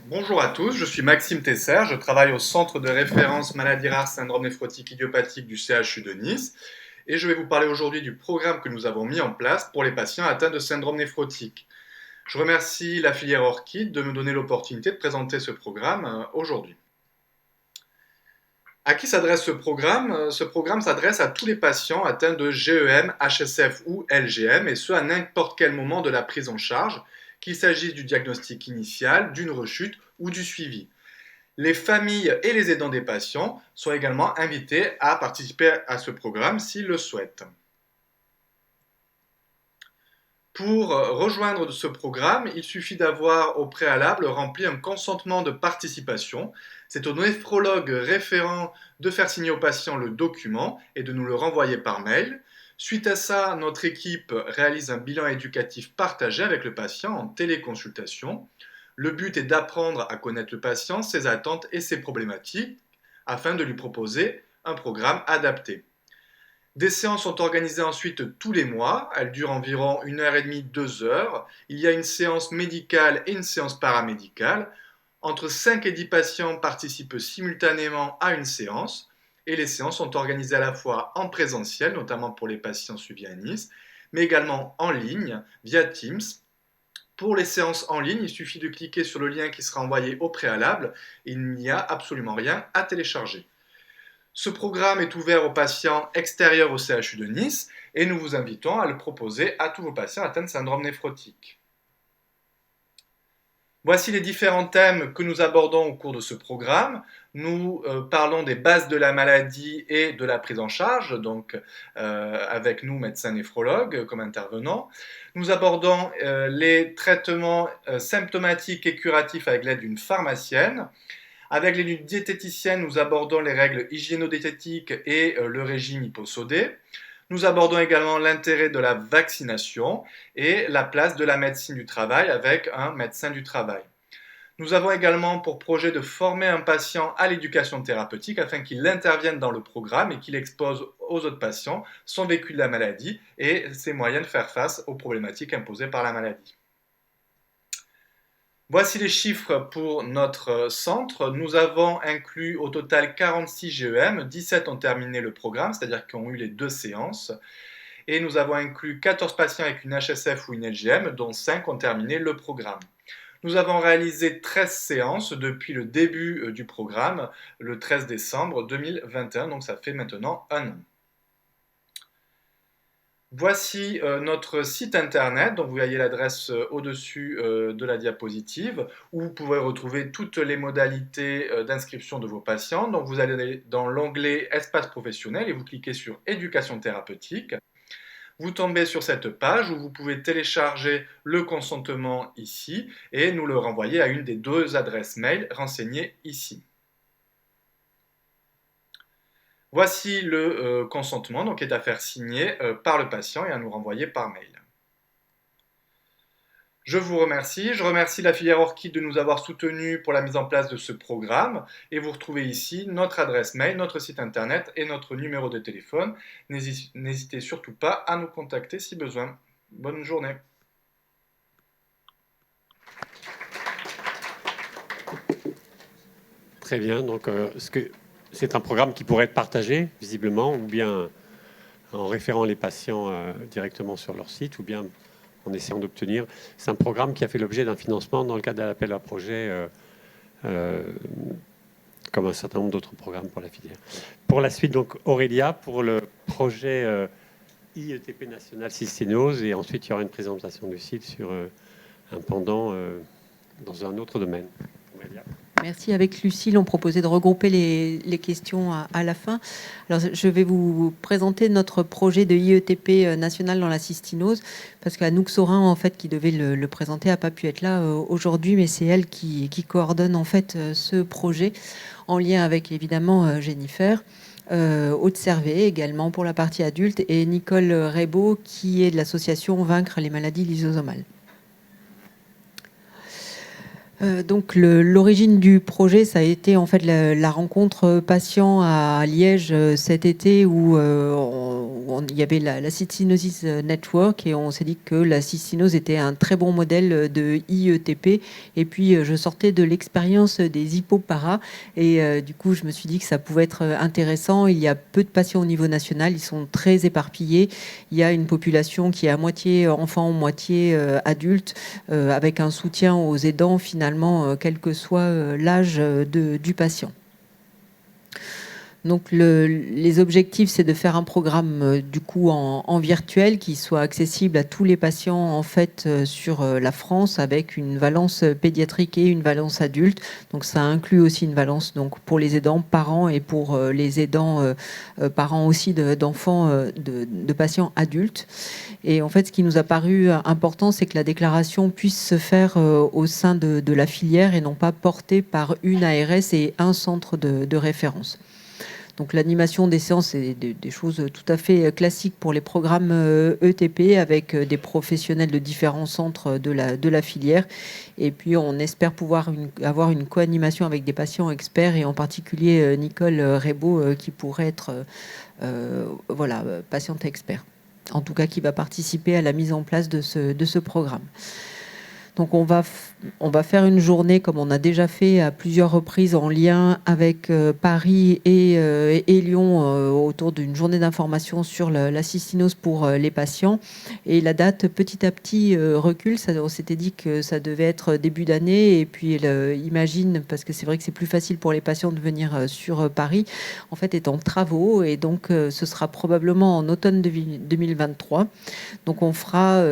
Bonjour à tous, je suis Maxime Tesser, je travaille au Centre de référence maladies rares syndrome néphrotique idiopathique du CHU de Nice et je vais vous parler aujourd'hui du programme que nous avons mis en place pour les patients atteints de syndrome néphrotique. Je remercie la filière Orchid de me donner l'opportunité de présenter ce programme aujourd'hui. À qui s'adresse ce programme? Ce programme s'adresse à tous les patients atteints de GEM, HSF ou LGM, et ce à n'importe quel moment de la prise en charge, qu'il s'agisse du diagnostic initial, d'une rechute ou du suivi. Les familles et les aidants des patients sont également invités à participer à ce programme s'ils le souhaitent. Pour rejoindre ce programme, il suffit d'avoir au préalable rempli un consentement de participation. C'est au néphrologue référent de faire signer au patient le document et de nous le renvoyer par mail. Suite à ça, notre équipe réalise un bilan éducatif partagé avec le patient en téléconsultation. Le but est d'apprendre à connaître le patient, ses attentes et ses problématiques afin de lui proposer un programme adapté. Des séances sont organisées ensuite tous les mois. Elles durent environ 1h30, 2 heures. Il y a une séance médicale et une séance paramédicale. Entre 5 et 10 patients participent simultanément à une séance. Et les séances sont organisées à la fois en présentiel, notamment pour les patients suivis à Nice, mais également en ligne, via Teams. Pour les séances en ligne, il suffit de cliquer sur le lien qui sera envoyé au préalable. Il n'y a absolument rien à télécharger. Ce programme est ouvert aux patients extérieurs au CHU de Nice et nous vous invitons à le proposer à tous vos patients atteints de syndrome néphrotique. Voici les différents thèmes que nous abordons au cours de ce programme. Nous parlons des bases de la maladie et de la prise en charge, donc avec nous, médecins néphrologues, comme intervenants. Nous abordons les traitements symptomatiques et curatifs avec l'aide d'une pharmacienne. Avec les diététiciennes, nous abordons les règles hygiéno-diététiques et le régime hyposodé. Nous abordons également l'intérêt de la vaccination et la place de la médecine du travail avec un médecin du travail. Nous avons également pour projet de former un patient à l'éducation thérapeutique afin qu'il intervienne dans le programme et qu'il expose aux autres patients son vécu de la maladie et ses moyens de faire face aux problématiques imposées par la maladie. Voici les chiffres pour notre centre. Nous avons inclus au total 46 GEM, 17 ont terminé le programme, c'est-à-dire qu'ils ont eu les 2 séances. Et nous avons inclus 14 patients avec une HSF ou une LGM, dont 5 ont terminé le programme. Nous avons réalisé 13 séances depuis le début du programme, le 13 décembre 2021, donc ça fait maintenant un an. Voici notre site internet, donc vous voyez l'adresse au-dessus de la diapositive, où vous pouvez retrouver toutes les modalités d'inscription de vos patients. Donc vous allez dans l'onglet Espace professionnel et vous cliquez sur Éducation thérapeutique. Vous tombez sur cette page où vous pouvez télécharger le consentement ici et nous le renvoyer à une des 2 adresses mail renseignées ici. Voici le consentement donc, qui est à faire signer par le patient et à nous renvoyer par mail. Je vous remercie. Je remercie la filière Orchid de nous avoir soutenus pour la mise en place de ce programme. Et vous retrouvez ici notre adresse mail, notre site internet et notre numéro de téléphone. N'hésitez surtout pas à nous contacter si besoin. Bonne journée. Très bien. Donc, c'est un programme qui pourrait être partagé, visiblement, ou bien en référant les patients directement sur leur site, ou bien en essayant d'obtenir. C'est un programme qui a fait l'objet d'un financement dans le cadre de l'appel à projet, comme un certain nombre d'autres programmes pour la filière. Pour la suite, donc Aurélia, pour le projet IETP national cysténose, et ensuite il y aura une présentation du site sur un pendant dans un autre domaine. Aurélia. Merci. Avec Lucille, on proposait de regrouper les questions à la fin. Alors, je vais vous présenter notre projet de IETP national dans la cystinose, parce qu'Anouk Sorin, en fait, qui devait le présenter, n'a pas pu être là aujourd'hui, mais c'est elle qui coordonne en fait ce projet, en lien avec évidemment Jennifer. Aude Servet également pour la partie adulte, et Nicole Rebaud, qui est de l'association Vaincre les maladies lysosomales. Donc l'origine du projet, ça a été en fait la rencontre patient à Liège cet été où il y avait la Cystinosis Network et on s'est dit que la cystinose était un très bon modèle de IETP. Et puis je sortais de l'expérience des hypoparas et du coup je me suis dit que ça pouvait être intéressant. Il y a peu de patients au niveau national, ils sont très éparpillés. Il y a une population qui est à moitié enfants, moitié adultes, avec un soutien aux aidants finalement, quel que soit l'âge du patient. Donc les objectifs, c'est de faire un programme du coup en virtuel qui soit accessible à tous les patients en fait sur la France avec une valence pédiatrique et une valence adulte. Donc ça inclut aussi une valence donc pour les aidants parents et pour les aidants parents aussi d'enfants de patients adultes. Et en fait, ce qui nous a paru important, c'est que la déclaration puisse se faire au sein de la filière et non pas portée par une ARS et un centre de référence. Donc l'animation des séances, c'est des choses tout à fait classiques pour les programmes ETP avec des professionnels de différents centres de la filière. Et puis on espère pouvoir avoir une co-animation avec des patients experts et en particulier Nicole Rebaud qui pourrait être patiente expert. En tout cas qui va participer à la mise en place de ce programme. Donc on va faire une journée comme on a déjà fait à plusieurs reprises en lien avec Paris et Lyon autour d'une journée d'information sur la cystinose pour les patients. Et la date petit à petit recule. On s'était dit que ça devait être début d'année et puis imagine, parce que c'est vrai que c'est plus facile pour les patients de venir sur Paris, en fait est en travaux et donc ce sera probablement en automne 2023. Donc on fera...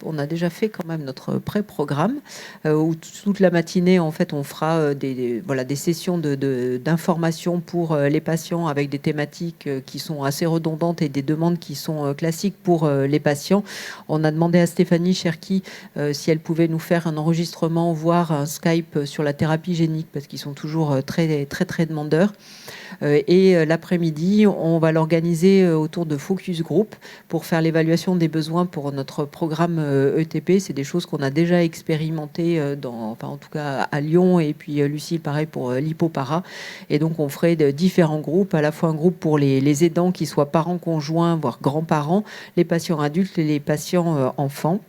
on a déjà fait quand même notre pré-programme où toute la matinée en fait on fera des sessions d'information pour les patients avec des thématiques qui sont assez redondantes et des demandes qui sont classiques pour les patients. On a demandé à Stéphanie Cherki si elle pouvait nous faire un enregistrement, voire un Skype sur la thérapie génique parce qu'ils sont toujours très très très demandeurs. Et l'après-midi, on va l'organiser autour de focus group pour faire l'évaluation des besoins pour notre programme ETP. C'est des choses qu'on a déjà expérimentées en tout cas à Lyon et puis Lucie, pareil pour l'hypopara. Et donc on ferait différents groupes, à la fois un groupe pour les aidants qui soient parents conjoints, voire grands-parents, les patients adultes et les patients enfants.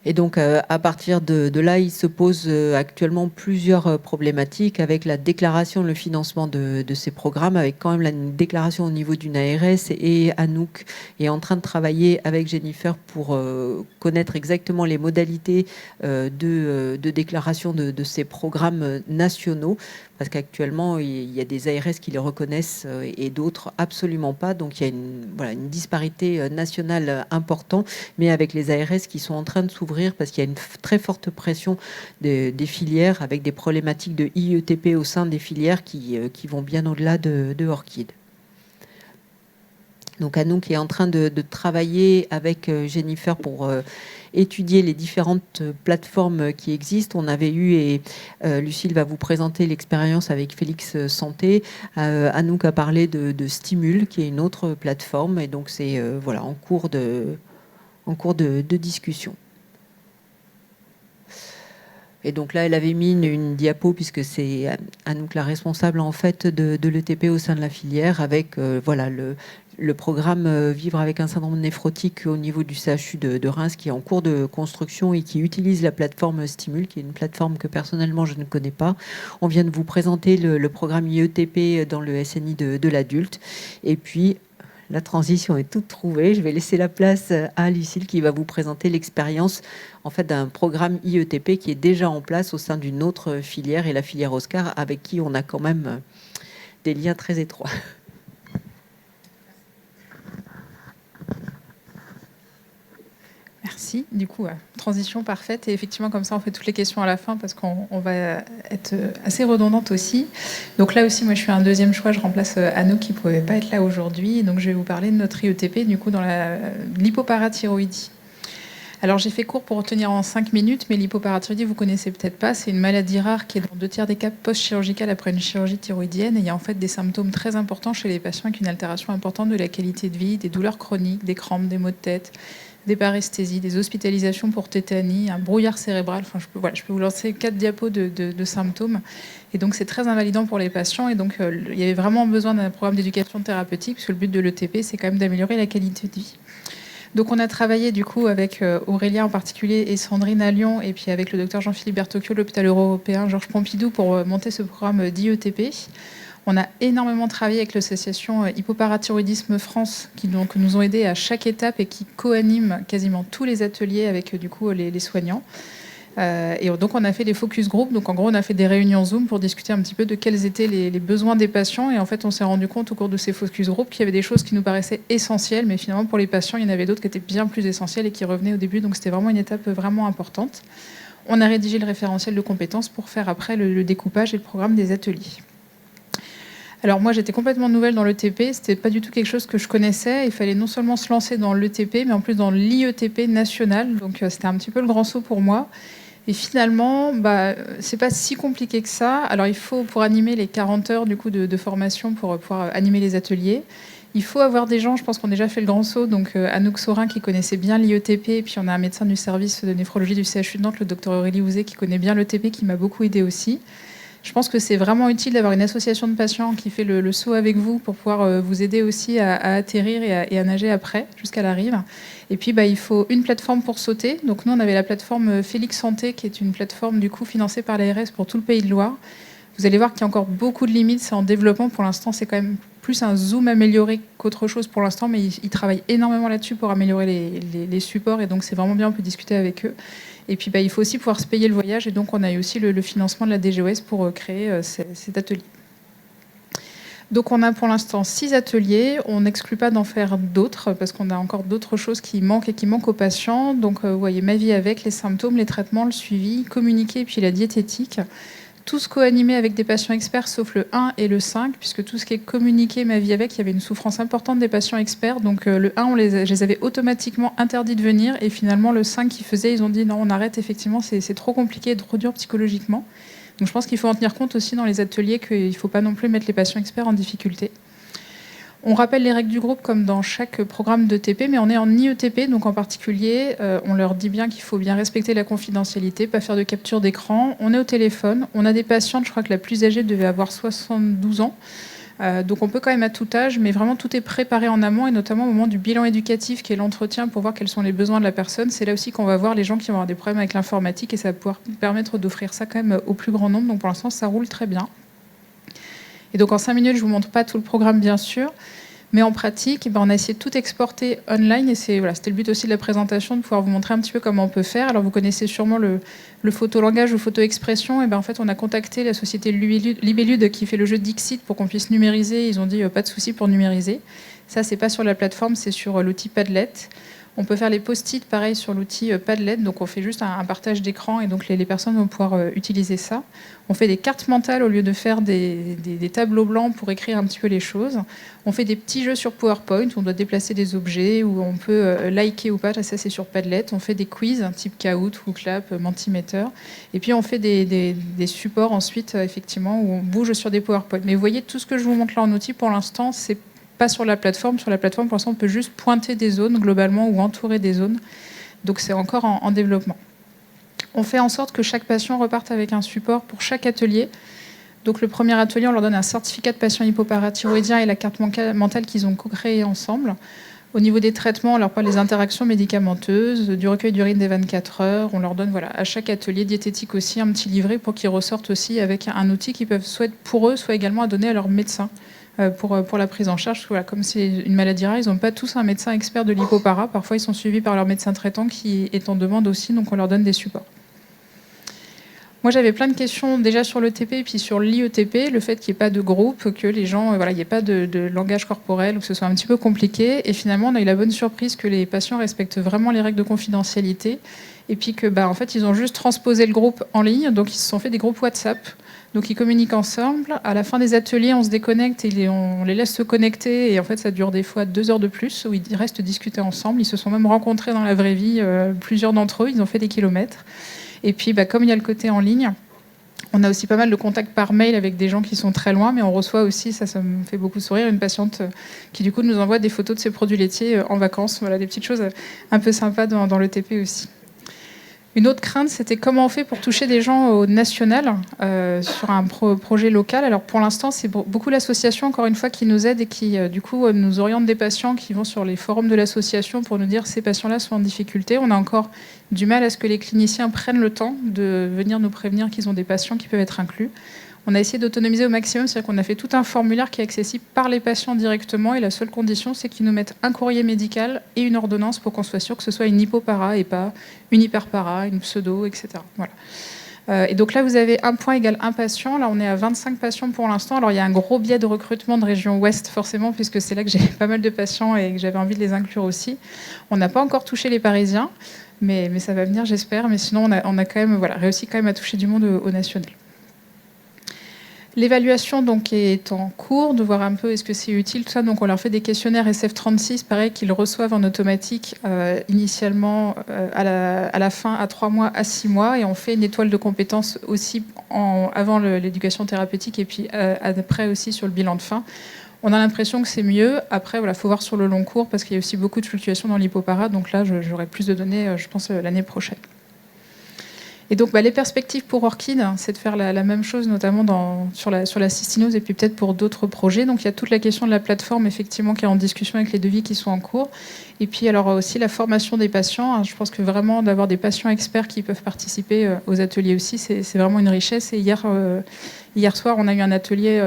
Et donc, à partir de là, il se pose actuellement plusieurs problématiques avec la déclaration, le financement de ces programmes, avec quand même une déclaration au niveau d'une ARS. Et Anouk est en train de travailler avec Jennifer pour connaître exactement les modalités de déclaration de ces programmes nationaux. Parce qu'actuellement, il y a des ARS qui les reconnaissent et d'autres absolument pas. Donc, il y a une disparité nationale importante, mais avec les ARS qui sont en train de s'ouvrir parce qu'il y a une très forte pression des filières avec des problématiques de IETP au sein des filières qui vont bien au-delà de Orchid. Donc Anouk est en train de travailler avec Jennifer pour étudier les différentes plateformes qui existent. On avait eu, et Lucille va vous présenter l'expérience avec Félix Santé. Anouk a parlé de Stimul, qui est une autre plateforme. Et donc c'est en cours de discussion. Et donc là, elle avait mis une diapo, puisque c'est Anouk la responsable en fait de l'ETP au sein de la filière, avec le programme Vivre avec un syndrome néphrotique au niveau du CHU de Reims, qui est en cours de construction et qui utilise la plateforme Stimul, qui est une plateforme que personnellement je ne connais pas. On vient de vous présenter le programme IETP dans le SNI de l'adulte. Et puis, la transition est toute trouvée. Je vais laisser la place à Lucille qui va vous présenter l'expérience en fait d'un programme IETP qui est déjà en place au sein d'une autre filière, et la filière Oscar, avec qui on a quand même des liens très étroits. Merci. Du coup, transition parfaite. Et effectivement, comme ça, on fait toutes les questions à la fin parce qu'on va être assez redondante aussi. Donc là aussi, moi, je fais un deuxième choix. Je remplace Anouk qui ne pouvait pas être là aujourd'hui. Donc, je vais vous parler de notre IETP, du coup, dans l'hypoparathyroïdie. Alors, j'ai fait court pour retenir en 5 minutes, mais l'hypoparathyroïdie, vous ne connaissez peut-être pas. C'est une maladie rare qui est dans 2/3 des cas post-chirurgicales après une chirurgie thyroïdienne. Et il y a en fait des symptômes très importants chez les patients avec une altération importante de la qualité de vie, des douleurs chroniques, des crampes, des maux de tête, des paresthésies, des hospitalisations pour tétanie, un brouillard cérébral. Enfin, je peux vous lancer 4 diapos de symptômes. Et donc, c'est très invalidant pour les patients. Et donc, il y avait vraiment besoin d'un programme d'éducation thérapeutique, puisque le but de l'ETP, c'est quand même d'améliorer la qualité de vie. Donc, on a travaillé du coup avec Aurélia en particulier et Sandrine à Lyon, et puis avec le docteur Jean-Philippe Bertocchio, l'hôpital européen Georges Pompidou, pour monter ce programme d'IETP. On a énormément travaillé avec l'association Hypoparathyroïdisme France, qui donc nous ont aidés à chaque étape et qui co-anime quasiment tous les ateliers avec du coup les soignants. Et donc on a fait des focus group. Donc en gros on a fait des réunions Zoom pour discuter un petit peu de quels étaient les besoins des patients. Et en fait on s'est rendu compte au cours de ces focus group qu'il y avait des choses qui nous paraissaient essentielles, mais finalement pour les patients il y en avait d'autres qui étaient bien plus essentielles et qui revenaient au début. Donc c'était vraiment une étape vraiment importante. On a rédigé le référentiel de compétences pour faire après le découpage et le programme des ateliers. Alors moi j'étais complètement nouvelle dans l'ETP, c'était pas du tout quelque chose que je connaissais. Il fallait non seulement se lancer dans l'ETP, mais en plus dans l'IETP national. Donc c'était un petit peu le grand saut pour moi. Et finalement, c'est pas si compliqué que ça. Alors il faut, pour animer les 40 heures du coup de formation, pour pouvoir animer les ateliers, il faut avoir des gens, je pense qu'on a déjà fait le grand saut, donc Anouk Saurin qui connaissait bien l'IETP, et puis on a un médecin du service de néphrologie du CHU de Nantes, le docteur Aurélie Houzé, qui connaît bien l'ETP, qui m'a beaucoup aidé aussi. Je pense que c'est vraiment utile d'avoir une association de patients qui fait le saut avec vous pour pouvoir vous aider aussi à atterrir et à nager après, jusqu'à la rive. Et puis, il faut une plateforme pour sauter. Donc, nous, on avait la plateforme Félix Santé, qui est une plateforme, du coup, financée par l'ARS pour tout le Pays de Loire. Vous allez voir qu'il y a encore beaucoup de limites. C'est en développement. Pour l'instant, c'est quand même plus un Zoom amélioré qu'autre chose pour l'instant. Mais ils travaillent énormément là-dessus pour améliorer les supports. Et donc, c'est vraiment bien. On peut discuter avec eux. Et puis, il faut aussi pouvoir se payer le voyage. Et donc, on a eu aussi le financement de la DGOS pour créer cet atelier. Donc, on a pour l'instant 6 ateliers. On n'exclut pas d'en faire d'autres parce qu'on a encore d'autres choses qui manquent et qui manquent aux patients. Donc, vous voyez, ma vie avec, les symptômes, les traitements, le suivi, communiquer et puis la diététique. Tous co-animés avec des patients experts, sauf le 1 et le 5, puisque tout ce qui est communiqué, ma vie avec, il y avait une souffrance importante des patients experts. Donc le 1, je les avais automatiquement interdits de venir. Et finalement, le 5 qui faisait, ils ont dit non, on arrête, effectivement, c'est trop compliqué, trop dur psychologiquement. Donc je pense qu'il faut en tenir compte aussi dans les ateliers, qu'il ne faut pas non plus mettre les patients experts en difficulté. On rappelle les règles du groupe comme dans chaque programme d'ETP, mais on est en IETP, donc en particulier, on leur dit bien qu'il faut bien respecter la confidentialité, pas faire de capture d'écran. On est au téléphone, on a des patientes, je crois que la plus âgée devait avoir 72 ans, donc on peut quand même à tout âge, mais vraiment tout est préparé en amont, et notamment au moment du bilan éducatif, qui est l'entretien pour voir quels sont les besoins de la personne. C'est là aussi qu'on va voir les gens qui vont avoir des problèmes avec l'informatique, et ça va pouvoir permettre d'offrir ça quand même au plus grand nombre. Donc pour l'instant, ça roule très bien. Et donc en 5 minutes, je ne vous montre pas tout le programme, bien sûr, mais en pratique, on a essayé de tout exporter online. Et c'était le but aussi de la présentation, de pouvoir vous montrer un petit peu comment on peut faire. Alors vous connaissez sûrement le photolangage ou photo-expression. Et en fait, on a contacté la société Libellude qui fait le jeu Dixit pour qu'on puisse numériser. Ils ont dit pas de souci pour numériser. Ça, c'est pas sur la plateforme, c'est sur l'outil Padlet. On peut faire les post-it, pareil, sur l'outil Padlet. Donc, on fait juste un partage d'écran et donc les personnes vont pouvoir utiliser ça. On fait des cartes mentales au lieu de faire des tableaux blancs pour écrire un petit peu les choses. On fait des petits jeux sur PowerPoint où on doit déplacer des objets, où on peut liker ou pas. Ça, c'est sur Padlet. On fait des quiz, type Kahoot ou Clap, Mentimeter. Et puis, on fait des supports ensuite, effectivement, où on bouge sur des PowerPoint. Mais vous voyez, tout ce que je vous montre là en outil, pour l'instant, c'est pas sur la plateforme. Sur la plateforme, pour l'instant, on peut juste pointer des zones globalement ou entourer des zones. Donc, c'est encore en développement. On fait en sorte que chaque patient reparte avec un support pour chaque atelier. Donc, le premier atelier, on leur donne un certificat de patient hypoparathyroïdien et la carte mentale qu'ils ont co-créée ensemble. Au niveau des traitements, on leur parle des interactions médicamenteuses, du recueil d'urine des 24 heures. On leur donne à chaque atelier diététique aussi un petit livret pour qu'ils ressortent aussi avec un outil qu'ils peuvent soit être pour eux, soit également à donner à leur médecin. Pour la prise en charge. Comme c'est une maladie rare, ils n'ont pas tous un médecin expert de l'hypopara. Parfois, ils sont suivis par leur médecin traitant qui est en demande aussi, donc on leur donne des supports. Moi, j'avais plein de questions déjà sur l'ETP et puis sur l'IETP, le fait qu'il n'y ait pas de groupe, que les gens, il n'y ait pas de langage corporel, ou que ce soit un petit peu compliqué. Et finalement, on a eu la bonne surprise que les patients respectent vraiment les règles de confidentialité. Et puis que, en fait, ils ont juste transposé le groupe en ligne, donc ils se sont fait des groupes WhatsApp. Donc ils communiquent ensemble. À la fin des ateliers, on se déconnecte et on les laisse se connecter. Et en fait, ça dure des fois 2 heures de plus où ils restent discuter ensemble. Ils se sont même rencontrés dans la vraie vie, plusieurs d'entre eux. Ils ont fait des kilomètres. Et puis, comme il y a le côté en ligne, On a aussi pas mal de contacts par mail avec des gens qui sont très loin, mais on reçoit aussi, ça me fait beaucoup sourire, une patiente qui du coup nous envoie des photos de ses produits laitiers en vacances. Voilà, des petites choses un peu sympas dans le TP aussi. Une autre crainte, c'était comment on fait pour toucher des gens au national sur un projet local. Alors pour l'instant, c'est beaucoup l'association, encore une fois, qui nous aide et qui, du coup, nous oriente des patients qui vont sur les forums de l'association pour nous dire ces patients-là sont en difficulté. On a encore du mal à ce que les cliniciens prennent le temps de venir nous prévenir qu'ils ont des patients qui peuvent être inclus. On a essayé d'autonomiser au maximum, c'est-à-dire qu'on a fait tout un formulaire qui est accessible par les patients directement, et la seule condition, c'est qu'ils nous mettent un courrier médical et une ordonnance pour qu'on soit sûr que ce soit une hypopara et pas une hyperpara, une pseudo, etc. Voilà. Et donc là, vous avez un point égale un patient. Là, on est à 25 patients pour l'instant. Alors, il y a un gros biais de recrutement de région ouest, forcément, puisque c'est là que j'ai pas mal de patients et que j'avais envie de les inclure aussi. On n'a pas encore touché les Parisiens, mais ça va venir, j'espère. Mais sinon, on a quand même réussi quand même à toucher du monde au national. L'évaluation donc est en cours, de voir un peu est-ce que c'est utile, tout ça. Donc on leur fait des questionnaires SF36, pareil, qu'ils reçoivent en automatique initialement à la fin, à 3 mois, à 6 mois. Et on fait une étoile de compétences aussi avant l'éducation thérapeutique et puis après aussi sur le bilan de fin. On a l'impression que c'est mieux. Après, il faut voir sur le long cours parce qu'il y a aussi beaucoup de fluctuations dans l'hypopara. Donc là, j'aurai plus de données, je pense, l'année prochaine. Et donc, les perspectives pour Orchid, c'est de faire la même chose, notamment sur la cystinose et puis peut-être pour d'autres projets. Donc, il y a toute la question de la plateforme, effectivement, qui est en discussion avec les devis qui sont en cours. Et puis, alors aussi, la formation des patients. Je pense que vraiment, d'avoir des patients experts qui peuvent participer aux ateliers aussi, c'est vraiment une richesse. Et hier soir, on a eu un atelier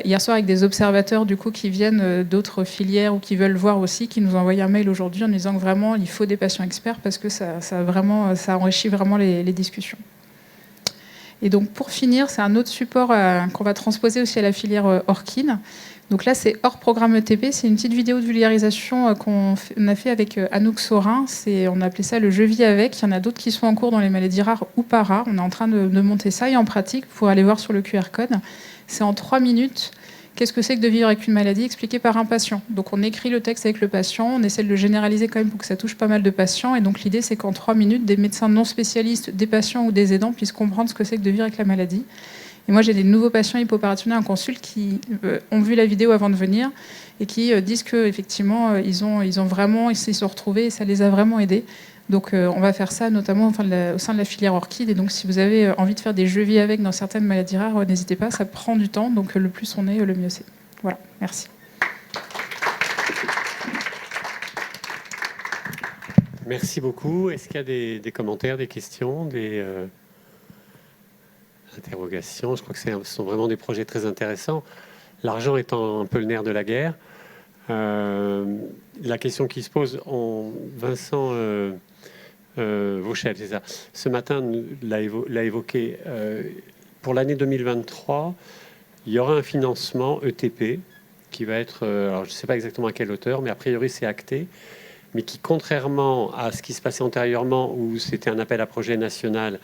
hier soir avec des observateurs du coup, qui viennent d'autres filières ou qui veulent voir aussi, qui nous ont envoyé un mail aujourd'hui en disant que vraiment, il faut des patients experts parce que ça enrichit vraiment les discussions. Et donc, pour finir, c'est un autre support qu'on va transposer aussi à la filière Orchid. Donc là, c'est hors programme ETP. C'est une petite vidéo de vulgarisation qu'on a fait avec Anouk Saurin. On a appelé ça le « Je vis avec ». Il y en a d'autres qui sont en cours dans les maladies rares ou pas rares. On est en train de monter ça. Et en pratique, vous pourrez aller voir sur le QR code. C'est en 3 minutes. Qu'est-ce que c'est que de vivre avec une maladie expliquée par un patient? Donc on écrit le texte avec le patient. On essaie de le généraliser quand même pour que ça touche pas mal de patients. Et donc l'idée, c'est qu'en 3 minutes, des médecins non spécialistes, des patients ou des aidants puissent comprendre ce que c'est que de vivre avec la maladie. Et moi, j'ai des nouveaux patients hypoparatoniens en consulte qui ont vu la vidéo avant de venir et qui disent qu'effectivement, ils se sont retrouvés et ça les a vraiment aidés. Donc, on va faire ça notamment au sein de la filière Orchid. Et donc, si vous avez envie de faire des jeux vie avec dans certaines maladies rares, n'hésitez pas, ça prend du temps. Donc, le plus on est, le mieux c'est. Voilà, merci. Merci beaucoup. Est-ce qu'il y a des commentaires, des questions, des interrogations? Je crois que ce sont vraiment des projets très intéressants. L'argent étant un peu le nerf de la guerre. La question qui se pose, Vincent Vauchel, c'est ça. Ce matin, l'a évoqué. Pour l'année 2023, il y aura un financement ETP qui va être, alors je ne sais pas exactement à quelle hauteur, mais a priori c'est acté, mais qui, contrairement à ce qui se passait antérieurement, où c'était un appel à projet national,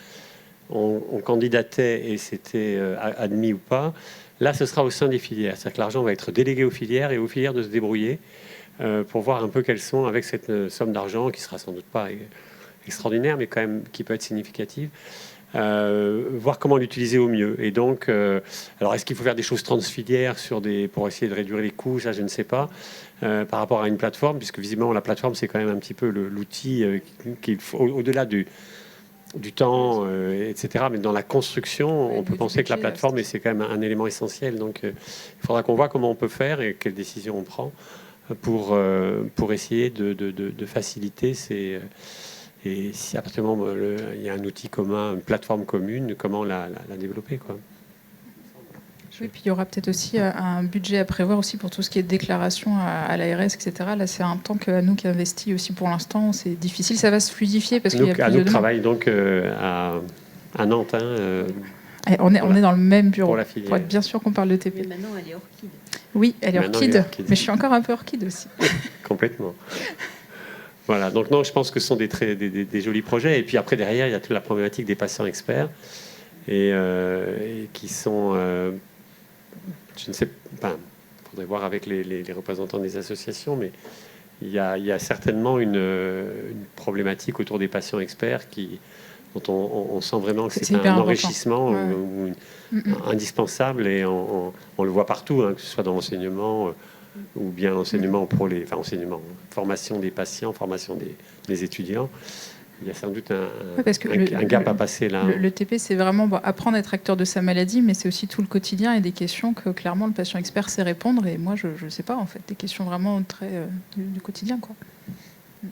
on candidatait et c'était admis ou pas. Là, ce sera au sein des filières. C'est-à-dire que l'argent va être délégué aux filières et aux filières de se débrouiller pour voir un peu quelles sont, avec cette somme d'argent, qui sera sans doute pas extraordinaire, mais quand même qui peut être significative, voir comment l'utiliser au mieux. Et donc, alors est-ce qu'il faut faire des choses transfilières pour essayer de réduire les coûts? Ça, je ne sais pas. Par rapport à une plateforme, puisque visiblement la plateforme, c'est quand même un petit peu l'outil qu'il faut, au-delà du temps, etc. Mais dans la construction, on peut penser que la plateforme, c'est quand même un élément essentiel. Donc, il faudra qu'on voit comment on peut faire et quelles décisions on prend pour essayer de faciliter ces... Et si absolument il y a un outil commun, une plateforme commune, comment la développer, quoi. Oui, puis il y aura peut-être aussi un budget à prévoir aussi pour tout ce qui est déclaration à l'ARS, etc. Là, c'est un temps que nous qui investit aussi pour l'instant. C'est difficile, ça va se fluidifier parce qu'il y a plus de demandes. Travaille donc à Nantes. On est dans le même bureau, pour être bien sûr qu'on parle de TP. Mais maintenant, elle est Orchid. Oui, elle est Orchid, mais je suis encore un peu Orchid aussi. Complètement. Voilà, donc non, je pense que ce sont des jolis projets. Et puis après, derrière, il y a toute la problématique des patients experts et qui sont... je ne sais pas, il faudrait voir avec les représentants des associations, mais il y a certainement une problématique autour des patients experts qui dont on sent vraiment que C'est c'est hyper un important. enrichissement Ouais. indispensable, et on le voit partout, hein, que ce soit dans l'enseignement ou bien enseignement formation des patients, formation des étudiants. Il y a sans doute Parce que un gap à passer là. Le TP, c'est vraiment apprendre à être acteur de sa maladie, mais c'est aussi tout le quotidien et des questions que clairement le patient expert sait répondre. Et moi, je ne sais pas, en fait, des questions vraiment très du quotidien, quoi.